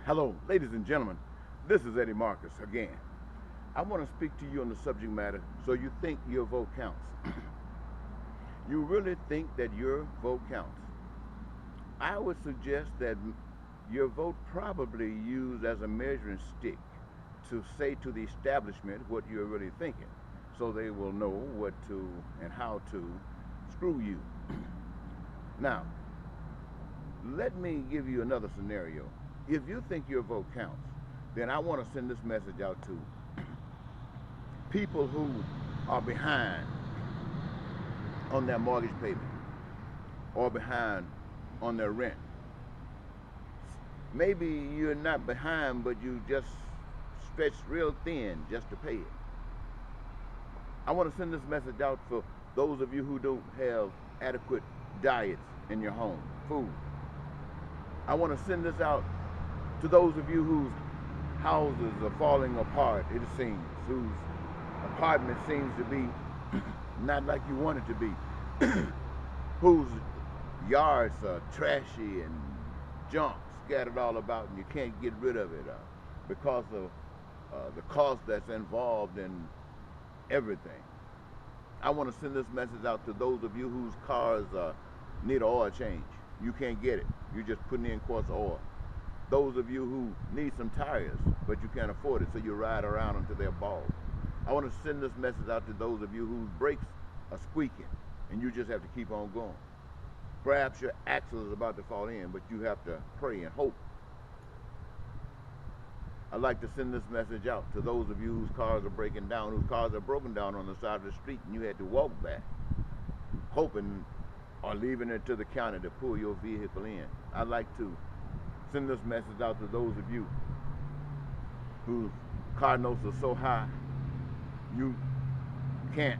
Hello, ladies and gentlemen. This is Eddie Marcus again. I want to speak to you on the subject matter. So you think your vote counts? You really think that your vote counts? I would suggest that your vote probably used as a measuring stick to say to the establishment what you're really thinking, so they will know what to and how to screw you. Now, let me give you another scenario. If you think your vote counts, then I want to send this message out to people who are behind on their mortgage payment or behind on their rent. Maybe you're not behind, but you just stretched real thin just to pay it. I want to send this message out for those of you who don't have adequate diets in your home, food. I want to send this out to those of you whose houses are falling apart, it seems, whose apartment seems to be not like you want it to be, whose yards are trashy and junk scattered all about and you can't get rid of it because of the cost that's involved in everything. I want to send this message out to those of you whose cars need an oil change. You can't get it. You're just putting in quarts of oil. Those of you who need some tires, but you can't afford it, so you ride around until they're bald. I want to send this message out to those of you whose brakes are squeaking, and you just have to keep on going. Perhaps your axle is about to fall in, but you have to pray and hope. I'd like to send this message out to those of you whose cars are breaking down, whose cars are broken down on the side of the street, and you had to walk back, hoping or leaving it to the county to pull your vehicle in. I'd like to send this message out to those of you whose car notes are so high you can't,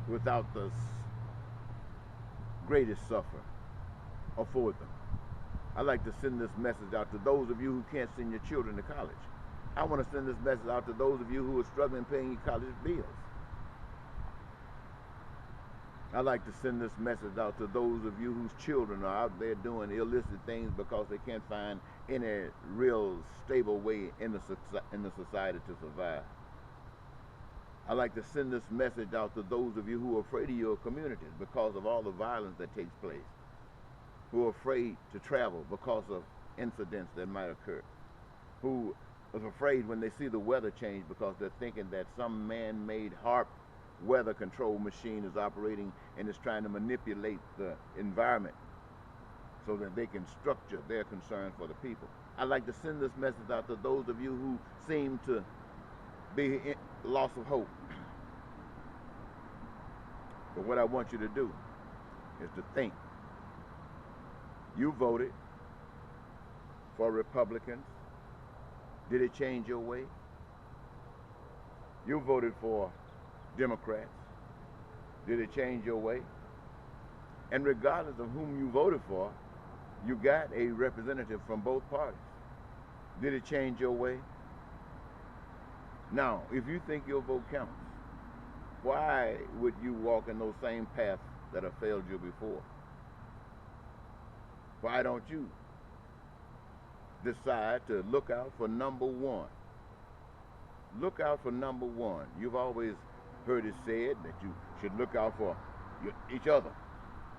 without the greatest suffer, afford them. I'd like to send this message out to those of you who can't send your children to college. I want to send this message out to those of you who are struggling paying your college bills. I'd like to send this message out to those of you whose children are out there doing illicit things because they can't find any real stable way in the society to survive. I'd like to send this message out to those of you who are afraid of your communities because of all the violence that takes place, who are afraid to travel because of incidents that might occur, who are afraid when they see the weather change because they're thinking that some man-made HAARP weather control machine is operating and is trying to manipulate the environment so that they can structure their concerns for the people. I'd like to send this message out to those of you who seem to be in loss of hope. But what I want you to do is to think. You voted for Republicans. Did it change your way? You voted for Democrats. Did it change your way? And regardless of whom you voted for, you got a representative from both parties. Did it change your way? Now, if you think your vote counts, why would you walk in those same paths that have failed you before? Why don't you decide to look out for number one? Look out for number one. You've always heard it said that you should look out for each other.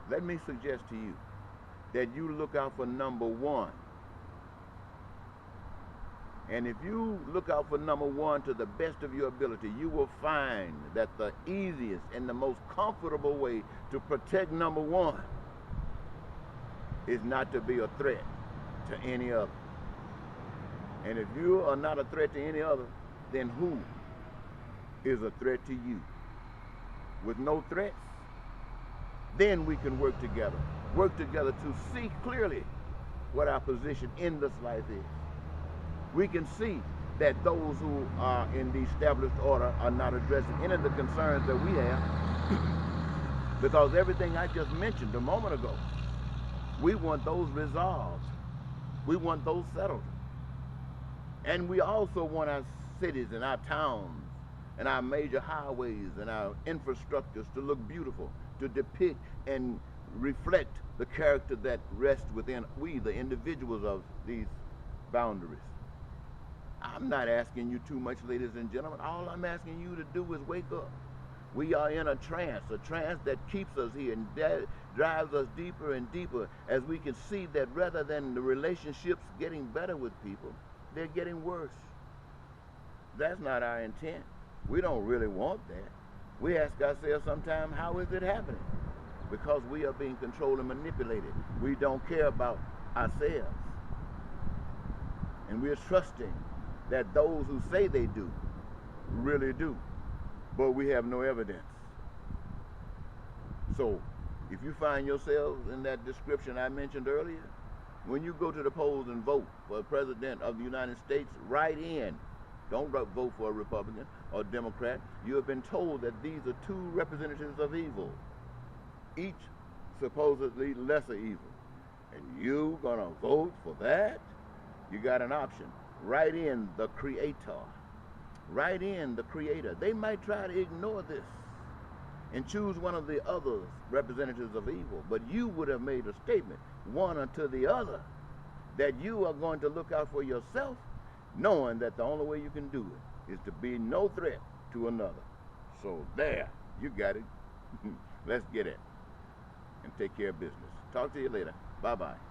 Let me suggest to you that you look out for number one. And if you look out for number one to the best of your ability, you will find that the easiest and the most comfortable way to protect number one is not to be a threat to any other. And if you are not a threat to any other, then who is a threat to you? With no threats, then we can work together to see clearly what our position in this life is. We can see that those who are in the established order are not addressing any of the concerns that we have because everything I just mentioned a moment ago, we want those resolved. We want those settled. And we also want our cities and our towns and our major highways and our infrastructures to look beautiful, to depict and reflect the character that rests within we, the individuals of these boundaries. I'm not asking you too much, ladies and gentlemen. All I'm asking you to do is wake up. We are in a trance that keeps us here and that drives us deeper and deeper as we can see that rather than the relationships getting better with people, they're getting worse. That's not our intent. We don't really want that. We ask ourselves sometimes, how is it happening? Because we are being controlled and manipulated. We don't care about ourselves. And we're trusting that those who say they do really do. But we have no evidence. So, if you find yourselves in that description I mentioned earlier, when you go to the polls and vote for the President of the United States, write in. Don't vote for a Republican or Democrat. You have been told that these are two representatives of evil, each supposedly lesser evil. And you gonna vote for that? You got an option. Write in the Creator. Write in the Creator. They might try to ignore this and choose one of the other representatives of evil, but you would have made a statement, one unto the other, that you are going to look out for yourself, knowing that the only way you can do it is to be no threat to another. So there, you got it. Let's get it and take care of business. Talk to you later. Bye-bye.